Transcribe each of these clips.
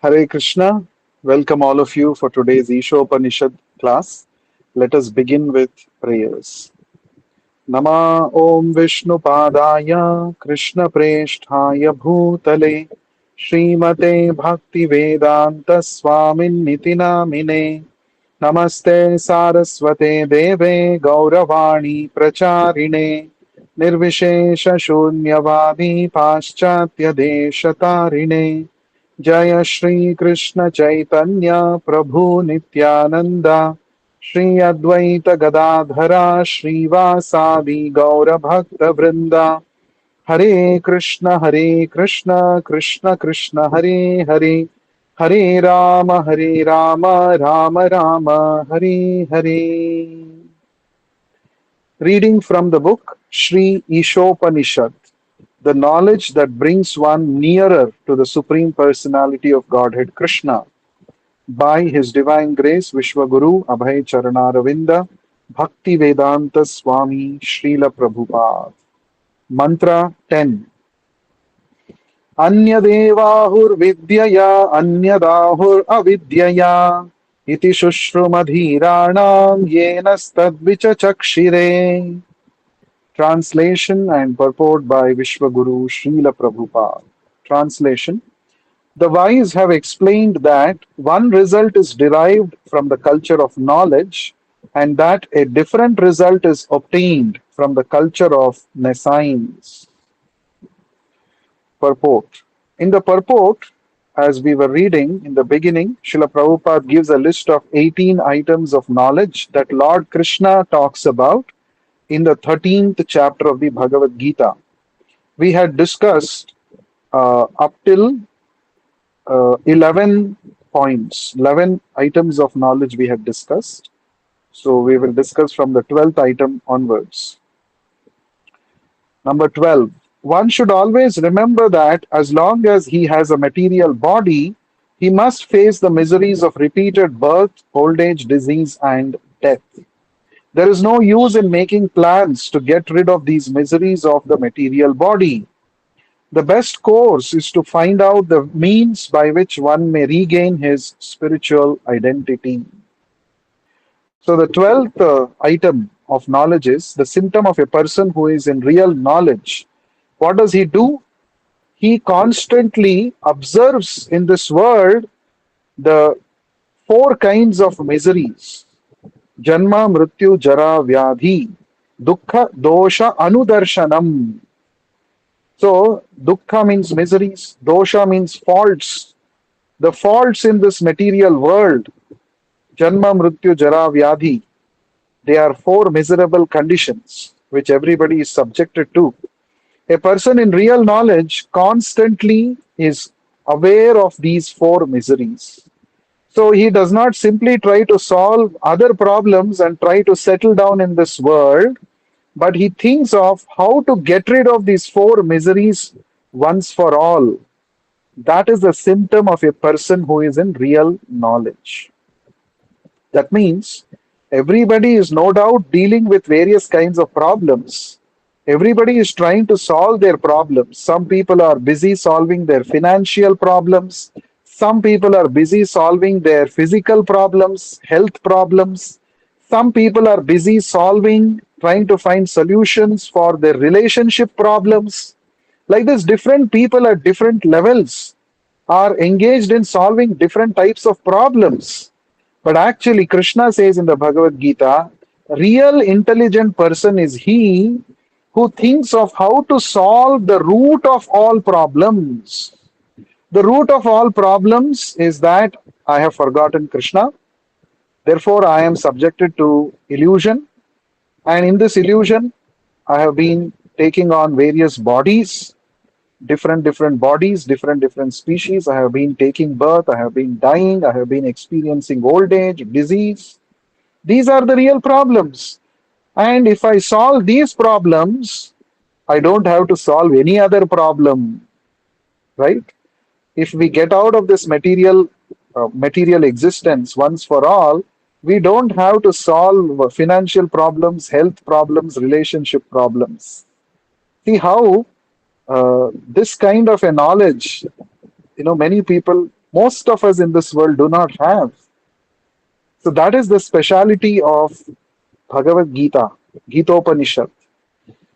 Hare Krishna. Welcome all of you for today's isopanishad class. Let us begin with prayers. Nama Om Vishnu Padaya Krishna Presthaya Bhutale Srimate Bhakti Vedanta Swamin Nitinamine Namaste Saraswate Deve Gauravani Pracharine Nirvishesha Shunyavadi Paschatya Deshatarine जय श्री कृष्ण चैतन्य प्रभु नित्यानंद श्री अद्वैत गदाधरा श्रीवासादि गौर भक्त वृंदा हरे Krishna Krishna Krishna Hare Hare Hare Ram Ram Ram Hare Hare. Reading from the book Sri Ishopanishad, the knowledge that brings one nearer to the Supreme Personality of Godhead Krishna by His Divine Grace Vishwaguru Abhay Charanaраvinda Bhakti Vedanta Swami Srila Prabhupada. Mantra 10. Anyadevahur anyadahur avidyaya iti shushrumadhiranam yenastadvichachakshire. Translation and purport by Vishwaguru Srila Prabhupada. Translation. The wise have explained that one result is derived from the culture of knowledge and that a different result is obtained from the culture of nescience. Purport. In the purport, as we were reading in the beginning, Srila Prabhupada gives a list of 18 items of knowledge that Lord Krishna talks about in the 13th chapter of the Bhagavad Gita. We had discussed up till 11 points, 11 items of knowledge we had discussed. So we will discuss from the 12th item onwards. Number 12. One should always remember that as long as he has a material body, he must face the miseries of repeated birth, old age, disease, and death. There is no use in making plans to get rid of these miseries of the material body. The best course is to find out the means by which one may regain his spiritual identity. So, the 12th item of knowledge is the symptom of a person who is in real knowledge. What does he do? He constantly observes in this world the four kinds of miseries: Janma, Mrityu, Jara, Vyadhi, Dukkha, Dosha, Anudarshanam. So, dukkha means miseries, dosha means faults. The faults in this material world, janma, mrityu, jara, vyadhi, they are four miserable conditions which everybody is subjected to. A person in real knowledge constantly is aware of these four miseries. So he does not simply try to solve other problems and try to settle down in this world, but he thinks of how to get rid of these four miseries once for all. That is the symptom of a person who is in real knowledge. That means everybody is no doubt dealing with various kinds of problems. Everybody is trying to solve their problems. Some people are busy solving their financial problems. Some people are busy solving their physical problems, health problems. Some people are busy trying to find solutions for their relationship problems. Like this, different people at different levels are engaged in solving different types of problems. But actually, Krishna says in the Bhagavad Gita, real intelligent person is he who thinks of how to solve the root of all problems. The root of all problems is that I have forgotten Krishna, therefore I am subjected to illusion, and in this illusion, I have been taking on various bodies, different bodies, different species. I have been taking birth, I have been dying, I have been experiencing old age, disease. These are the real problems. And if I solve these problems, I don't have to solve any other problem, right? If we get out of this material existence once for all, we don't have to solve financial problems, health problems, relationship problems. See how this kind of a knowledge, many people Most of us in this world do not have. So that is the speciality of Bhagavad Gita, Gitopanishad.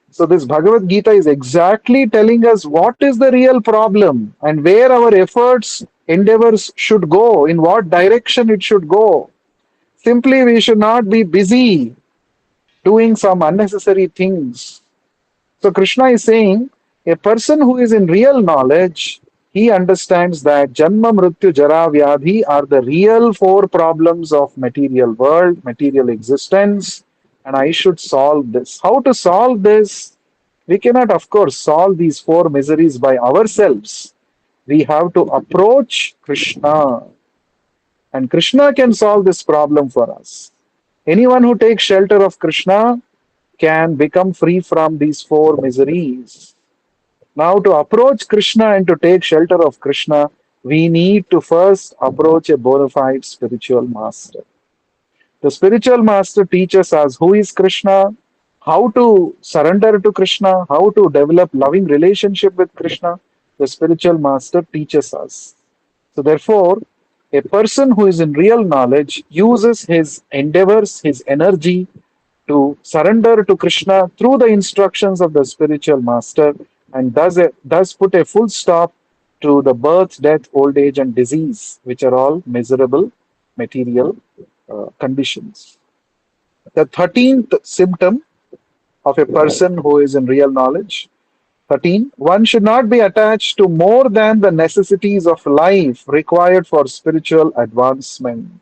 So this Bhagavad Gita is exactly telling us what is the real problem and where our efforts, endeavors should go, in what direction it should go. Simply, we should not be busy doing some unnecessary things. So Krishna is saying a person who is in real knowledge, he understands that Janma, Mrityu, Jara, Vyadhi are the real four problems of material world, material existence, and I should solve this. How to solve this? We cannot, of course, solve these four miseries by ourselves. We have to approach Krishna, and Krishna can solve this problem for us. Anyone who takes shelter of Krishna can become free from these four miseries. Now, to approach Krishna and to take shelter of Krishna, we need to first approach a bona fide spiritual master. The spiritual master teaches us who is Krishna, how to surrender to Krishna, how to develop loving relationship with Krishna. The spiritual master teaches us. So therefore, a person who is in real knowledge uses his endeavors, his energy to surrender to Krishna through the instructions of the spiritual master, and thus put a full stop to the birth, death, old age, and disease, which are all miserable material conditions. The 13th symptom of a person who is in real knowledge, 13, one should not be attached to more than the necessities of life required for spiritual advancement.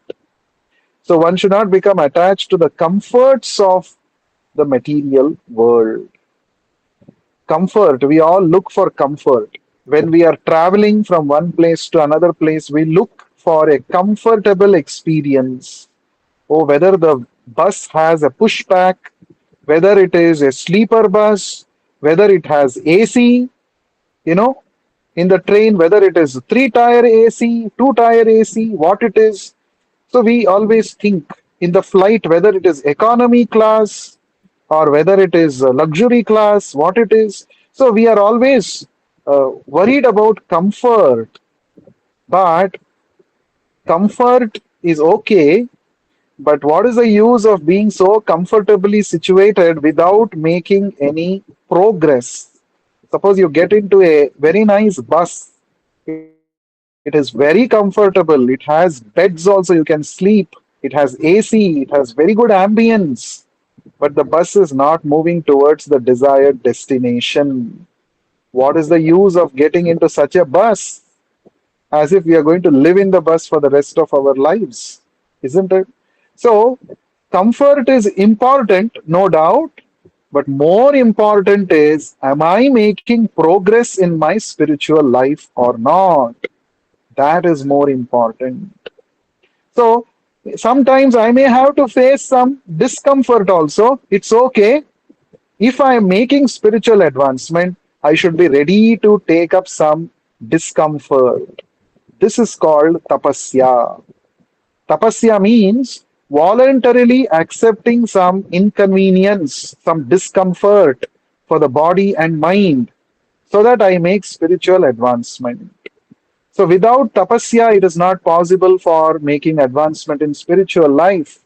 So one should not become attached to the comforts of the material world. Comfort, we all look for comfort. When we are traveling from one place to another place, we look for a comfortable experience. Oh, whether the bus has a pushback, whether it is a sleeper bus, whether it has AC, you know, in the train, whether it is three-tire AC, two-tire AC, what it is. So we always think in the flight, whether it is economy class or whether it is luxury class, what it is. So we are always worried about comfort, but comfort is okay. But what is the use of being so comfortably situated without making any progress? Suppose you get into a very nice bus, it is very comfortable, it has beds also, you can sleep, it has AC, it has very good ambience, but the bus is not moving towards the desired destination. What is the use of getting into such a bus? As if we are going to live in the bus for the rest of our lives, isn't it? So, comfort is important, no doubt, but more important is, am I making progress in my spiritual life or not? That is more important. So, sometimes I may have to face some discomfort also. It's okay. If I am making spiritual advancement, I should be ready to take up some discomfort. This is called tapasya. Tapasya means voluntarily accepting some inconvenience, some discomfort for the body and mind so that I make spiritual advancement. So without tapasya, it is not possible for making advancement in spiritual life.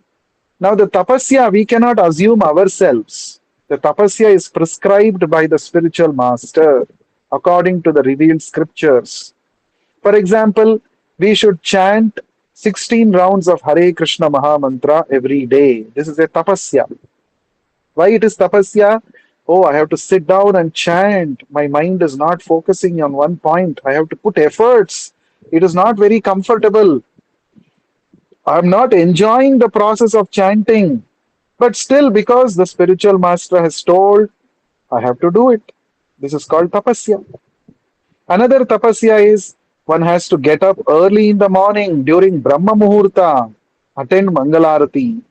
Now the tapasya we cannot assume ourselves. The tapasya is prescribed by the spiritual master according to the revealed scriptures. For example, we should chant 16 rounds of Hare Krishna Maha Mantra every day. This is a tapasya. Why it is tapasya? Oh, I have to sit down and chant. My mind is not focusing on one point. I have to put efforts. It is not very comfortable. I'm not enjoying the process of chanting. But still, because the spiritual master has told, I have to do it. This is called tapasya. Another tapasya is one has to get up early in the morning during Brahma Muhurta, attend Mangalarati.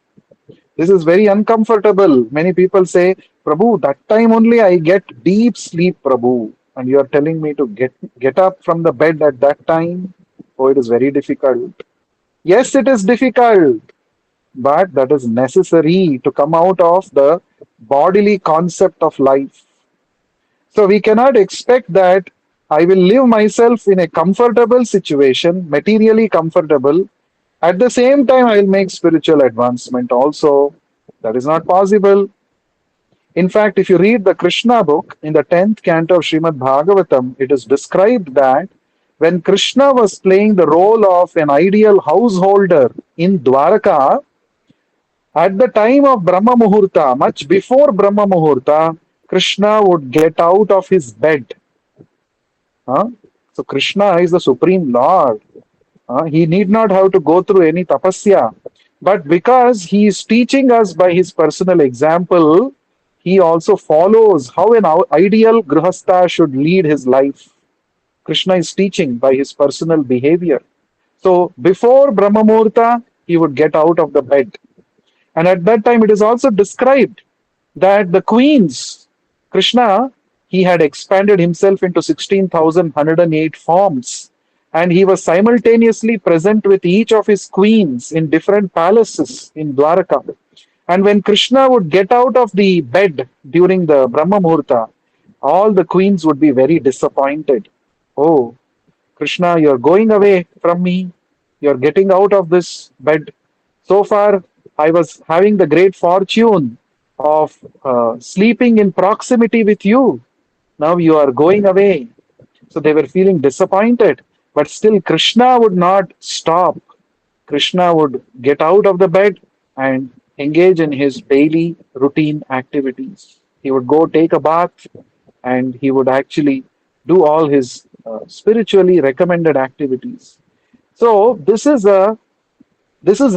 This is very uncomfortable. Many people say, Prabhu, that time only I get deep sleep, Prabhu. And you are telling me to get up from the bed at that time? Oh, it is very difficult. Yes, it is difficult, but that is necessary to come out of the bodily concept of life. So we cannot expect that I will live myself in a comfortable situation, materially comfortable. At the same time, I will make spiritual advancement also. That is not possible. In fact, if you read the Krishna book in the 10th canto of Srimad Bhagavatam, it is described that when Krishna was playing the role of an ideal householder in Dwaraka, at the time of Brahma Muhurta, much before Brahma Muhurta, Krishna would get out of his bed. Huh? So Krishna is the Supreme Lord. He need not have to go through any tapasya. But because he is teaching us by his personal example, he also follows how an ideal grihastha should lead his life. Krishna is teaching by his personal behavior. So before Brahma Muhurta, he would get out of the bed. And at that time, it is also described that the queens, Krishna, he had expanded himself into 16,108 forms. And he was simultaneously present with each of his queens in different palaces in Dwaraka. And when Krishna would get out of the bed during the Brahma Muhurta, all the queens would be very disappointed. Oh, Krishna, you're going away from me. You're getting out of this bed. So far, I was having the great fortune of sleeping in proximity with you. Now you are going away. So they were feeling disappointed. But still, Krishna would not stop. Krishna would get out of the bed and engage in his daily routine activities. He would go take a bath and he would actually do all his spiritually recommended activities. So this is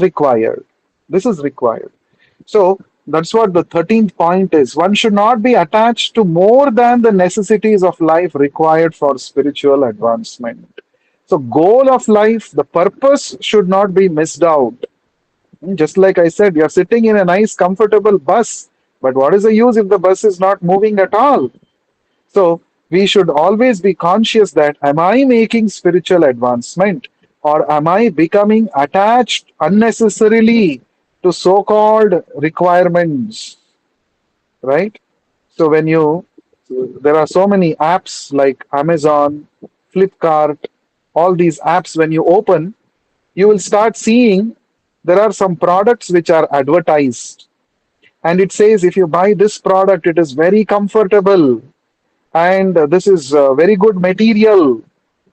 required. This is required. So that's what the 13th point is. One should not be attached to more than the necessities of life required for spiritual advancement. So, goal of life, the purpose should not be missed out. Just like I said, you're sitting in a nice, comfortable bus, but what is the use if the bus is not moving at all? So, we should always be conscious that am I making spiritual advancement or am I becoming attached unnecessarily to so called requirements, right? So, there are so many apps like Amazon, Flipkart, all these apps, when you open, you will start seeing there are some products which are advertised. And it says if you buy this product, it is very comfortable and this is very good material.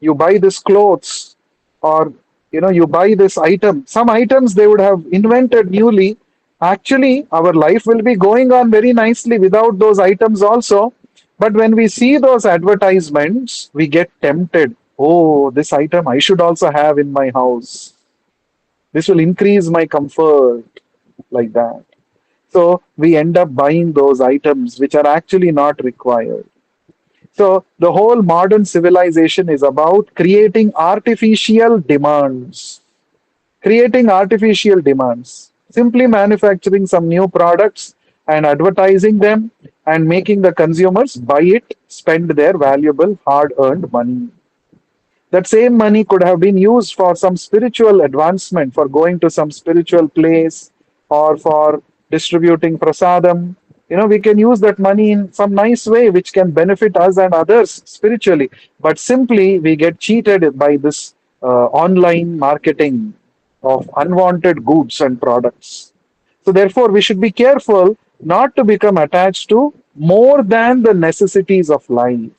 You buy this clothes or you buy this item. Some items they would have invented newly. Actually, our life will be going on very nicely without those items also. But when we see those advertisements, we get tempted. Oh, this item I should also have in my house. This will increase my comfort, like that. So we end up buying those items which are actually not required. So the whole modern civilization is about creating artificial demands. Creating artificial demands. Simply manufacturing some new products and advertising them and making the consumers buy it, spend their valuable hard earned money. That same money could have been used for some spiritual advancement, for going to some spiritual place or for distributing prasadam. We can use that money in some nice way which can benefit us and others spiritually. But simply we get cheated by this online marketing of unwanted goods and products. So therefore we should be careful not to become attached to more than the necessities of life.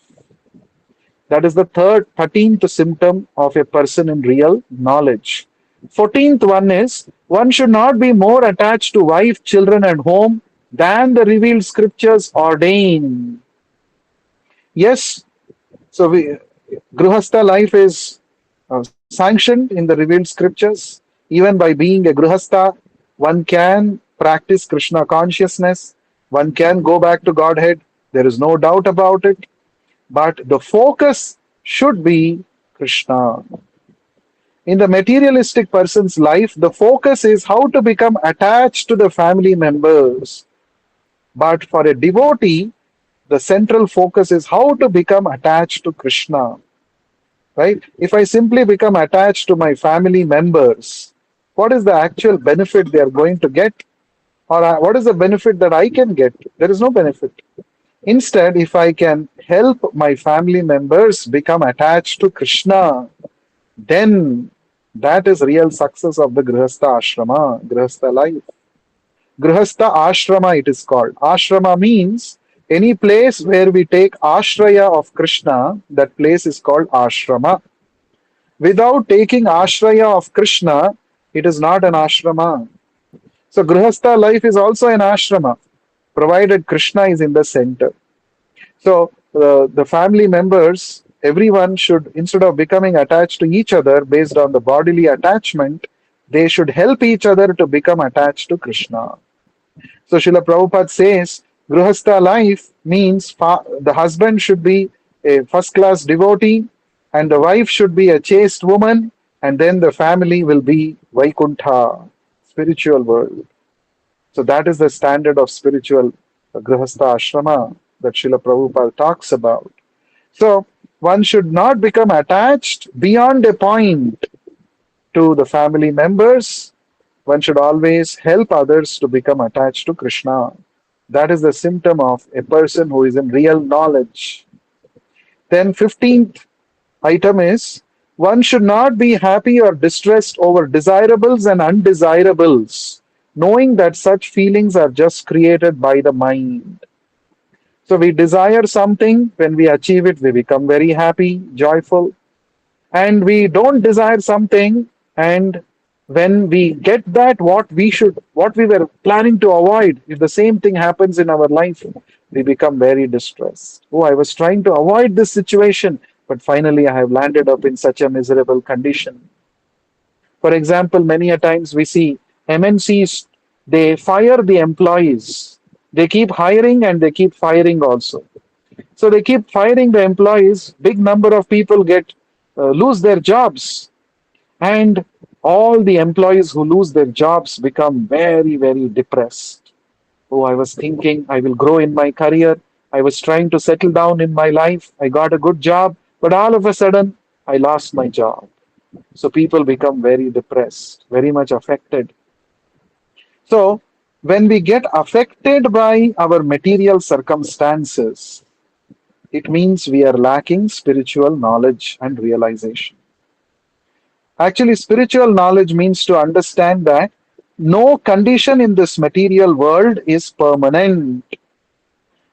That is the 13th symptom of a person in real knowledge. 14th one is one should not be more attached to wife, children, and home than the revealed scriptures ordain. Yes, so Grihastha life is sanctioned in the revealed scriptures. Even by being a Grihastha, one can practice Krishna consciousness, one can go back to Godhead. There is no doubt about it. But the focus should be Krishna. In the materialistic person's life, the focus is how to become attached to the family members. But for a devotee, the central focus is how to become attached to Krishna. Right? If I simply become attached to my family members, what is the actual benefit they are going to get? Or what is the benefit that I can get? There is no benefit. Instead, if I can help my family members become attached to Krishna, then that is real success of the Grihastha Ashrama, Grihastha life. Grihastha Ashrama it is called. Ashrama means any place where we take Ashraya of Krishna, that place is called Ashrama. Without taking Ashraya of Krishna, it is not an ashrama. So Grihastha life is also an ashrama, provided Krishna is in the center. So the family members, everyone should, instead of becoming attached to each other based on the bodily attachment, they should help each other to become attached to Krishna. So Srila Prabhupada says, Grihastha life means the husband should be a first class devotee and the wife should be a chaste woman, and then the family will be Vaikuntha, spiritual world. So that is the standard of spiritual Grihastha ashrama that Srila Prabhupada talks about. So one should not become attached beyond a point to the family members. One should always help others to become attached to Krishna. That is the symptom of a person who is in real knowledge. Then 15th item is one should not be happy or distressed over desirables and undesirables, knowing that such feelings are just created by the mind. So we desire something, when we achieve it, we become very happy, joyful, and we don't desire something, and when we get that what we were planning to avoid, if the same thing happens in our life, we become very distressed. Oh, I was trying to avoid this situation, but finally I have landed up in such a miserable condition. For example, many a times we see MNCs, they fire the employees, they keep hiring and they keep firing also. So they keep firing the employees, big number of people get lose their jobs, and all the employees who lose their jobs become very, very depressed. Oh, I was thinking I will grow in my career. I was trying to settle down in my life. I got a good job, but all of a sudden I lost my job. So people become very depressed, very much affected. So when we get affected by our material circumstances, it means we are lacking spiritual knowledge and realization. Actually, spiritual knowledge means to understand that no condition in this material world is permanent.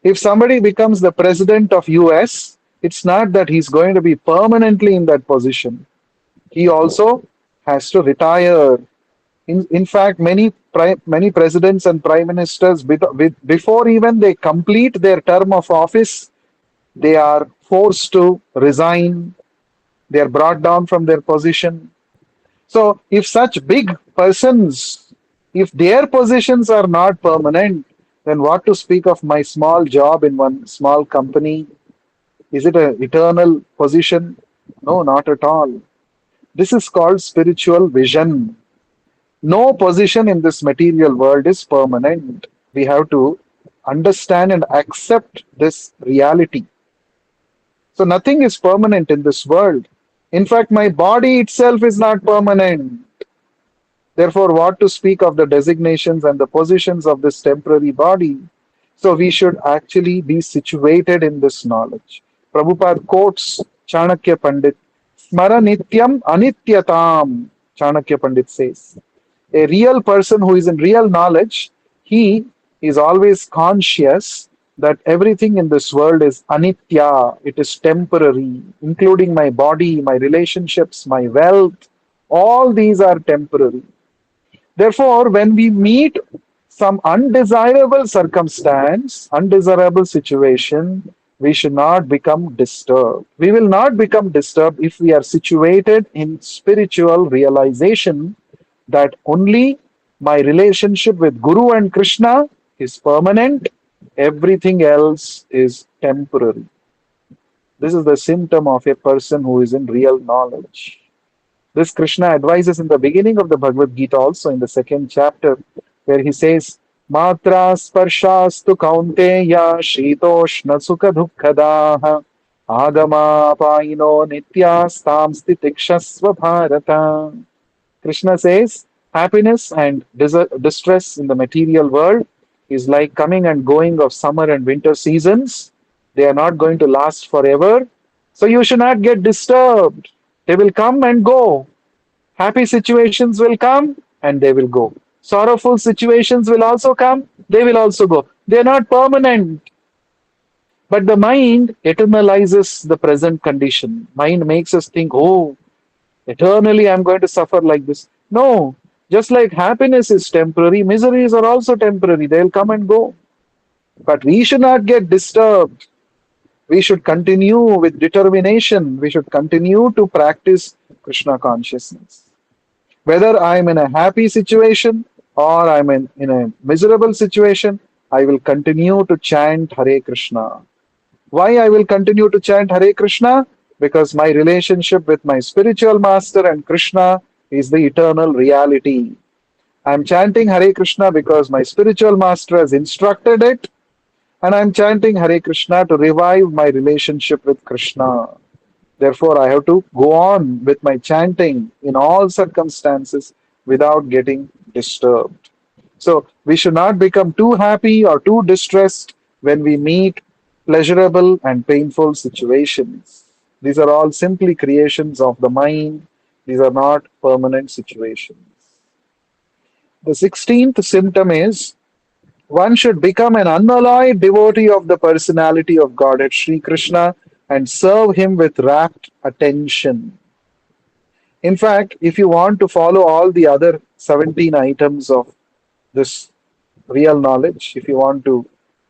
If somebody becomes the president of US, it's not that he's going to be permanently in that position. He also has to retire. In fact, many presidents and prime ministers, before even they complete their term of office, they are forced to resign. They are brought down from their position. So, if such big persons, if their positions are not permanent, then what to speak of my small job in one small company? Is it an eternal position? No, not at all. This is called spiritual vision. No position in this material world is permanent. We have to understand and accept this reality. So nothing is permanent in this world. In fact, my body itself is not permanent. Therefore, what to speak of the designations and the positions of this temporary body? So we should actually be situated in this knowledge. Prabhupada quotes Chanakya Pandit, Smara Nityam Anityatam, Chanakya Pandit says. A real person who is in real knowledge, he is always conscious that everything in this world is anitya, it is temporary, including my body, my relationships, my wealth, all these are temporary. Therefore, when we meet some undesirable circumstance, undesirable situation, we should not become disturbed. We will not become disturbed if we are situated in spiritual realization that only my relationship with Guru and Krishna is permanent, everything else is temporary. This is the symptom of a person who is in real knowledge. This Krishna advises in the beginning of the Bhagavad Gita, also in the second chapter, where he says, Matra sparshastu kaunteya shitoshna sukha dukkhadaha agama paino nityastam stitikshasva bharata. Krishna says, happiness and distress in the material world, is like coming and going of summer and winter seasons. They are not going to last forever. So you should not get disturbed. They will come and go. Happy situations will come and they will go. Sorrowful situations will also come, they will also go. They are not permanent. But the mind eternalizes the present condition. Mind makes us think, oh, eternally I'm going to suffer like this. No, just like happiness is temporary, miseries are also temporary. They'll come and go. But we should not get disturbed. We should continue with determination. We should continue to practice Krishna consciousness. Whether I'm in a happy situation or I'm in a miserable situation, I will continue to chant Hare Krishna. Why I will continue to chant Hare Krishna? Because my relationship with my spiritual master and Krishna is the eternal reality. I'm chanting Hare Krishna because my spiritual master has instructed it, and I'm chanting Hare Krishna to revive my relationship with Krishna. Therefore, I have to go on with my chanting in all circumstances without getting disturbed. So, we should not become too happy or too distressed when we meet pleasurable and painful situations. These are all simply creations of the mind, these are not permanent situations. The 16th symptom is one should become an unalloyed devotee of the personality of Godhead Sri Krishna and serve him with rapt attention. In fact, if you want to follow all the other 17 items of this real knowledge, if you want to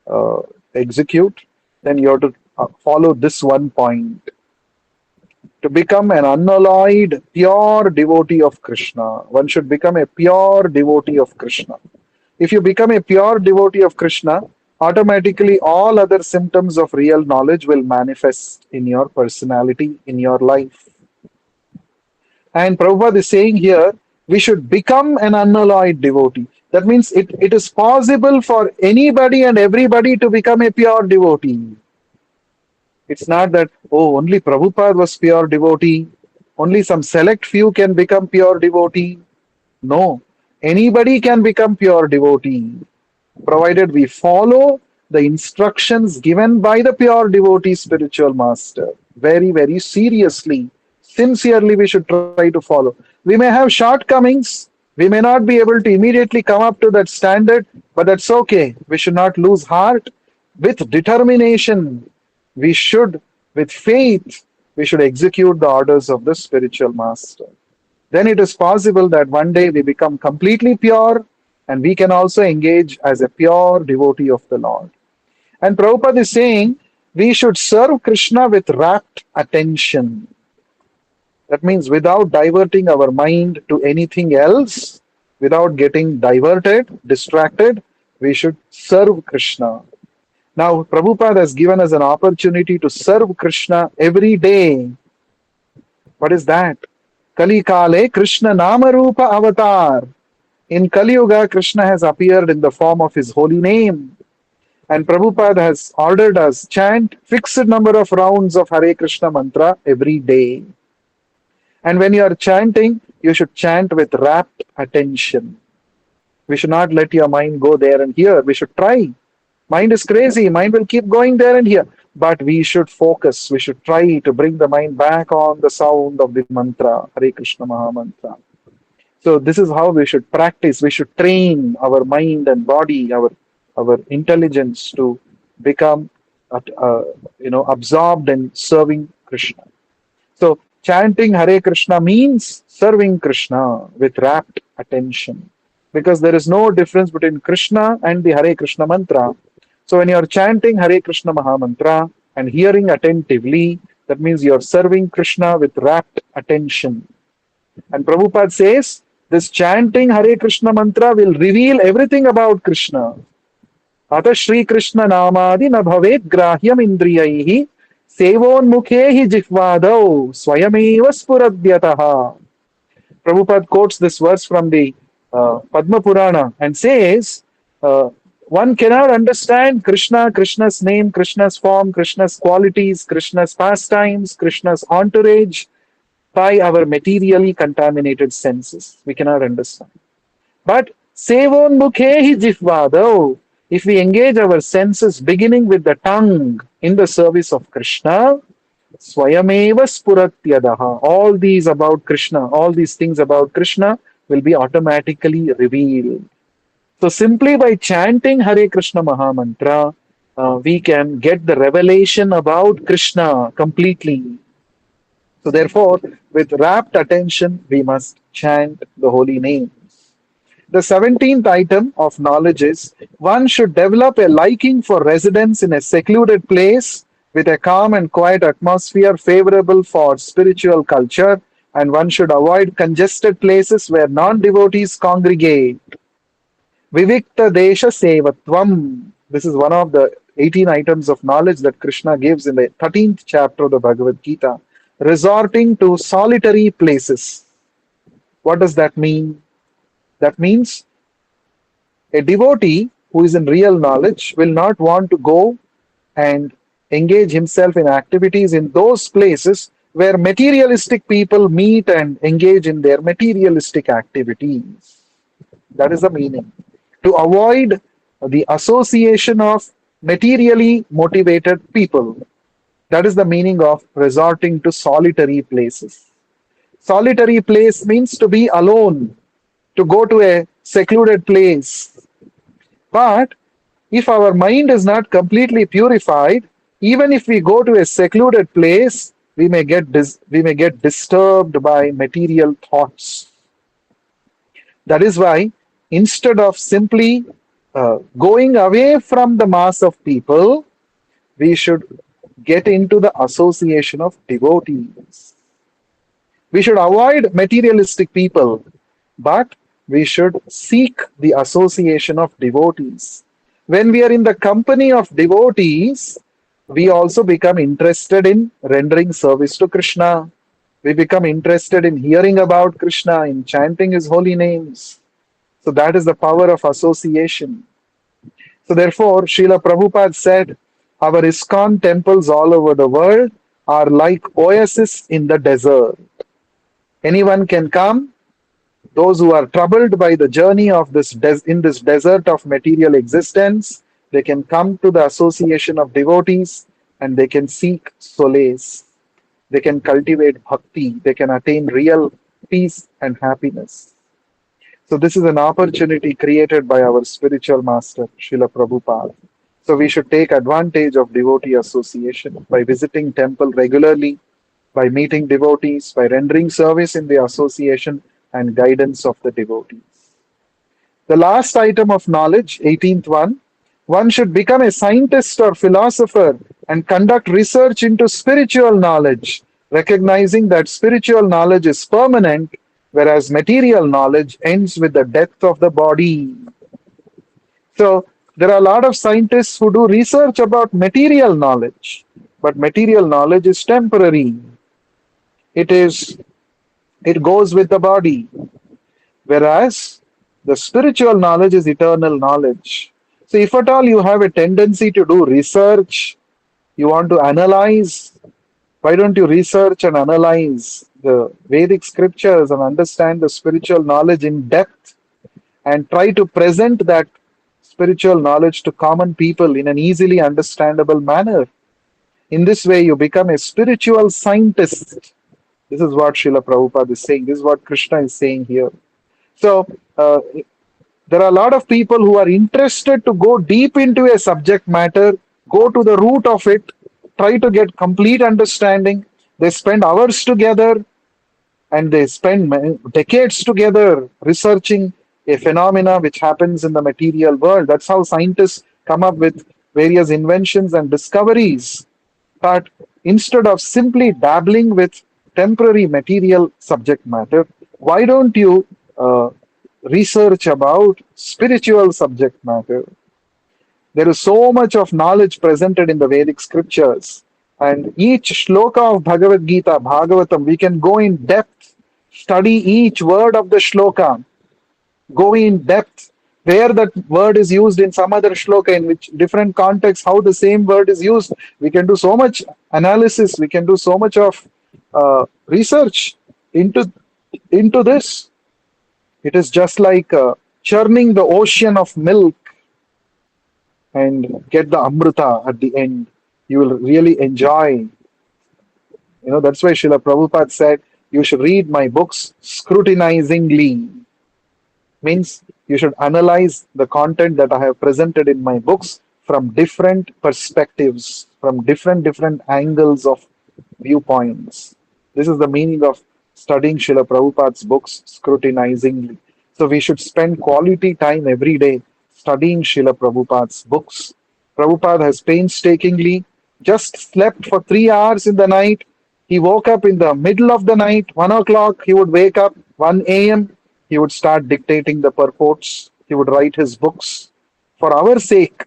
uh, execute, then you have to follow this one point to become an unalloyed, pure devotee of Krishna. One should become a pure devotee of Krishna. If you become a pure devotee of Krishna, automatically all other symptoms of real knowledge will manifest in your personality, in your life. And Prabhupada is saying here, we should become an unalloyed devotee. That means it is possible for anybody and everybody to become a pure devotee. It's not that, oh, only Prabhupada was pure devotee, only some select few can become pure devotee. No, anybody can become pure devotee, provided we follow the instructions given by the pure devotee spiritual master. Very, very seriously, sincerely, we should try to follow. We may have shortcomings, we may not be able to immediately come up to that standard, but that's okay. We should not lose heart. With determination, we should, with faith, we should execute the orders of the spiritual master. Then it is possible that one day we become completely pure and we can also engage as a pure devotee of the Lord. And Prabhupada is saying we should serve Krishna with rapt attention. That means without diverting our mind to anything else, without getting diverted, distracted, we should serve Krishna. Now, Prabhupada has given us an opportunity to serve Krishna every day. What is that? Kali Kale Krishna Namarupa Avatar. In Kali Yuga, Krishna has appeared in the form of his holy name. And Prabhupada has ordered us chant fixed number of rounds of Hare Krishna mantra every day. And when you are chanting, you should chant with rapt attention. We should not let your mind go there and here. We should try. Mind is crazy. Mind will keep going there and here. But we should focus. We should try to bring the mind back on the sound of the mantra, Hare Krishna Maha Mantra. So this is how we should practice. We should train our mind and body, our intelligence to become, absorbed in serving Krishna. So chanting Hare Krishna means serving Krishna with rapt attention, because there is no difference between Krishna and the Hare Krishna mantra. So when you are chanting Hare Krishna Maha Mantra and hearing attentively, that means you are serving Krishna with rapt attention. And Prabhupada says this chanting Hare Krishna mantra will reveal everything about Krishna. Ata Shri Krishna Namadi na bhavet grahyam indriyaihi sevonmukhehi jihvadau swayameva spuradyataha. Prabhupada quotes this verse from the Padma Purana and says, one cannot understand Krishna, Krishna's name, Krishna's form, Krishna's qualities, Krishna's pastimes, Krishna's entourage by our materially contaminated senses. We cannot understand. But Sevon Mukhehi Jihvado, If we engage our senses beginning with the tongue in the service of Krishna, Swayameva Spuratyadaha, all these about Krishna, all these things about Krishna will be automatically revealed. So simply by chanting Hare Krishna Mahamantra, we can get the revelation about Krishna completely. So therefore, with rapt attention, we must chant the holy name. The 17th item of knowledge is one should develop a liking for residence in a secluded place with a calm and quiet atmosphere favorable for spiritual culture, and one should avoid congested places where non devotees congregate. Vivikta Desha Sevatvam. This is one of the 18 items of knowledge that Krishna gives in the 13th chapter of the Bhagavad Gita. Resorting to solitary places. What does that mean? That means a devotee who is in real knowledge will not want to go and engage himself in activities in those places where materialistic people meet and engage in their materialistic activities. That is the meaning. To avoid the association of materially motivated people. That is the meaning of resorting to solitary places. Solitary place means to be alone, to go to a secluded place. But if our mind is not completely purified, even if we go to a secluded place, we may get disturbed by material thoughts. That is why instead of simply going away from the mass of people, we should get into the association of devotees. We should avoid materialistic people, but we should seek the association of devotees. When we are in the company of devotees, we also become interested in rendering service to Krishna. We become interested in hearing about Krishna, in chanting his holy names. So that is the power of association. So therefore, Srila Prabhupada said, our ISKCON temples all over the world are like oases in the desert. Anyone can come. Those who are troubled by the journey of in this desert of material existence, they can come to the association of devotees and they can seek solace. They can cultivate bhakti. They can attain real peace and happiness. So this is an opportunity created by our spiritual master, Srila Prabhupada. So we should take advantage of devotee association by visiting temple regularly, by meeting devotees, by rendering service in the association and guidance of the devotees. The last item of knowledge, 18th one should become a scientist or philosopher and conduct research into spiritual knowledge, recognizing that spiritual knowledge is permanent, whereas material knowledge ends with the death of the body. So, there are a lot of scientists who do research about material knowledge, but material knowledge is temporary. It is it goes with the body, whereas the spiritual knowledge is eternal knowledge. So if at all you have a tendency to do research, you want to analyze, why don't you research and analyze the Vedic scriptures and understand the spiritual knowledge in depth and try to present that spiritual knowledge to common people in an easily understandable manner. In this way, you become a spiritual scientist. This is what Srila Prabhupada is saying. This is what Krishna is saying here. So, there are a lot of people who are interested to go deep into a subject matter, go to the root of it, try to get complete understanding. They spend hours together and they spend decades together researching a phenomena which happens in the material world. That's how scientists come up with various inventions and discoveries. But instead of simply dabbling with temporary material subject matter, why don't you research about spiritual subject matter? There is so much of knowledge presented in the Vedic scriptures, and each shloka of Bhagavad Gita, Bhagavatam, we can go in depth, study each word of the shloka, go in depth where that word is used in some other shloka, in which different context, how the same word is used. We can do so much analysis, we can do so much of research into this. It is just like churning the ocean of milk. and get the Amrita at the end. You will really enjoy. That's why Srila Prabhupada said, you should read my books scrutinizingly. Means you should analyze the content that I have presented in my books from different perspectives, from different angles of viewpoints. This is the meaning of studying Srila Prabhupada's books scrutinizingly. So we should spend quality time every day studying Srila Prabhupada's books. Prabhupada has painstakingly just slept for 3 hours in the night. He woke up in the middle of the night, 1 o'clock. He would wake up 1 a.m. He would start dictating the purports. He would write his books for our sake.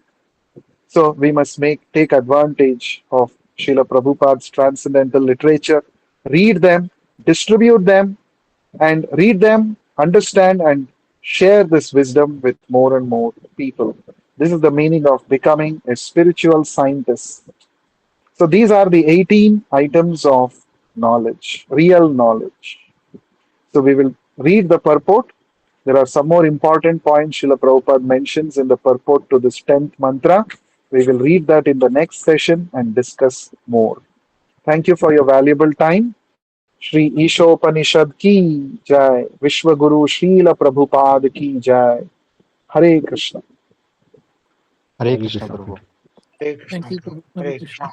So we must take advantage of Srila Prabhupada's transcendental literature, read them, distribute them, and read them, understand, and share this wisdom with more and more people. This is the meaning of becoming a spiritual scientist. So these are the 18 items of knowledge, real knowledge. So we will read the purport. There are some more important points Srila Prabhupada mentions in the purport to this 10th mantra. We will read that in the next session and discuss more. Thank you for your valuable time. Shri Ishopanishad ki jai. Vishwaguru Srila Prabhupada ki jai. Hare Krishna. Hare Hare Krishna Krishna Prabhu. Prabhu. Hare Thank Krishna you, Prabhu. Hare Hare Krishna. Krishna.